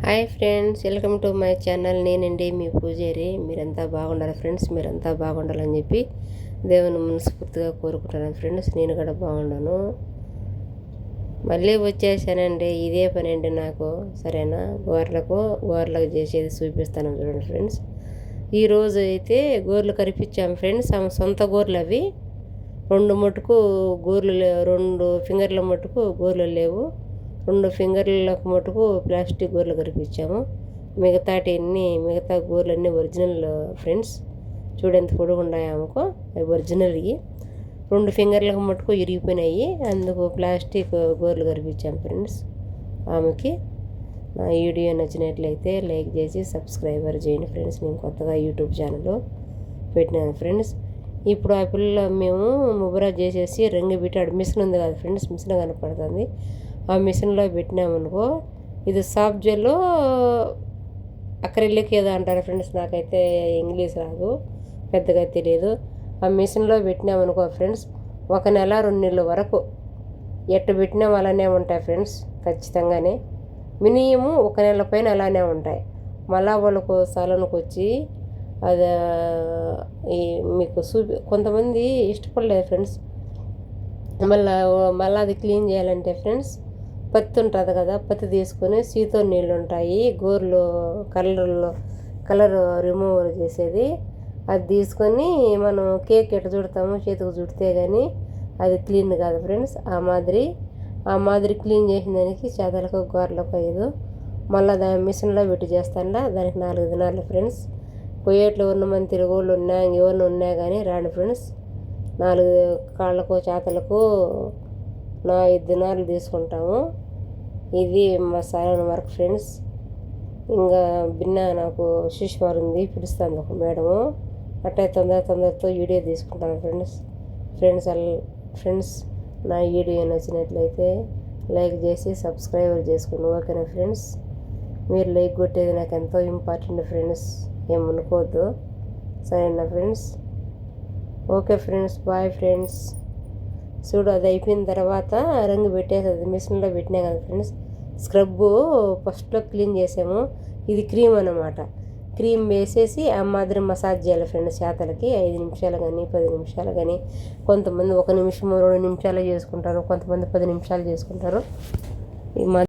Hi friends, welcome to my channel. నేనండి మీ పూజారి. మీరంతా బాగుండాలి ఫ్రెండ్స్. మీరంతా బాగుండాలని చెప్పి దేవుని మనస్ఫూర్తిగా కోరుకుంటున్నాను ఫ్రెండ్స్. నేను కూడా బాగుండాను. మళ్ళీ వచ్చేసానండి. ఇదే పని అండి నాకు. సరేనా, గోర్లకు చేసేది చూపిస్తాను చూడండి ఫ్రెండ్స్. ఈరోజు అయితే గోర్లు కరిపించాము ఫ్రెండ్స్. ఆమె సొంత గోర్లు అవి. రెండు ఫింగర్ల మట్టుకు గోర్లు లేవు. 2 ఫింగర్లకు మటుకు ప్లాస్టిక్ గోర్లు కరిపించాము. మిగతా గోర్లన్నీ ఒరిజినల్ ఫ్రెండ్స్. చూడెంత పొడుగున్నాయి ఆమెకు. అవి ఒరిజినల్వి. 2 ఫింగర్లకు మటుకు ఇరిగిపోయినాయి. అందుకు ప్లాస్టిక్ గోర్లు కరిపించాము ఫ్రెండ్స్ ఆమెకి. నా వీడియో నచ్చినట్లయితే లైక్ చేసి సబ్స్క్రైబర్ చేయండి ఫ్రెండ్స్. నేను కొత్తగా యూట్యూబ్ ఛానల్ పెట్టినాను ఫ్రెండ్స్. ఇప్పుడు ఆ పిల్ల మేము ముబరా చేసేసి రంగు పెట్టి మిషన్ ఉంది కదా ఫ్రెండ్స్, మిషన్ కనపడుతుంది. ఆ మిషన్లో పెట్టినామనుకో, ఇది సాఫ్ట్ జెల్లో అక్రిలిక్ ఏదో అంటారు ఫ్రెండ్స్. నాకైతే ఇంగ్లీష్ రాదు, పెద్దగా తెలియదు. ఆ మిషన్లో పెట్టినామనుకో ఫ్రెండ్స్, 1 నెల 2 నెలల వరకు ఎట్టు పెట్టినాం అలానే ఉంటాయి ఫ్రెండ్స్. ఖచ్చితంగానే మినిమం 1 నెల పైన అలానే ఉంటాయి. మళ్ళా వాళ్ళకు సాలనకు వచ్చి అది మీకు కొంతమంది ఇష్టపడలేదు ఫ్రెండ్స్. మళ్ళీ అది క్లీన్ చేయాలంటే ఫ్రెండ్స్, పత్తి ఉంటుంది కదా, పత్తి తీసుకొని సీతో నీళ్ళు ఉంటాయి గోర్లు కలర్ రిమూవర్ చేసేది. అది తీసుకొని మనం కేక్ ఎట్ట చుడతాము, చేతికి చుడితే కానీ అది క్లీన్ కాదు ఫ్రెండ్స్. ఆ మాదిరి క్లీన్ చేసిన దానికి చేతులకు గోర్లకు అయ్యదు. మళ్ళీ దాని మిషన్లో పెట్టి చేస్తాండా. దానికి 4 దినాలు ఫ్రెండ్స్. పోయేట్లు ఉన్నమని తిరుగుళ్ళు ఎవరిని ఉన్నా కానీ రాండి ఫ్రెండ్స్. 4 కాళ్ళకు చేతులకు 5 దినాలు తీసుకుంటాము. ఇది మా సాలన వర్క్ ఫ్రెండ్స్. ఇంకా నాకు శిష్యువారు ఉంది, పిలుస్తుంది ఒక మేడము. అట్టే తొందరతో వీడియో తీసుకుంటాను ఫ్రెండ్స్. నా వీడియో నచ్చినట్లయితే లైక్ చేసి సబ్స్క్రైబర్ చేసుకోండి. ఓకేనా ఫ్రెండ్స్. మీరు లైక్ కొట్టేది నాకు ఎంతో ఇంపార్టెంట్ ఫ్రెండ్స్, ఏమనుకోవద్దు. సరేనా friends. Okay friends, bye friends. చూడు, అది అయిపోయిన తర్వాత రంగు పెట్టేసి మిషన్లో పెట్టినా కదా ఫ్రెండ్స్. స్క్రబ్బు ఫస్ట్లో క్లీన్ చేసాము. ఇది క్రీమ్ అన్నమాట. క్రీమ్ వేసేసి ఆ మాదిరి మసాజ్ చేయాలి ఫ్రెండ్స్ చేతలకి. 5 నిమిషాలు కానీ 10 నిమిషాలు కానీ. కొంతమంది 1 నిమిషం 2 నిమిషాలు చేసుకుంటారు, కొంతమంది 10 నిమిషాలు చేసుకుంటారు. ఈ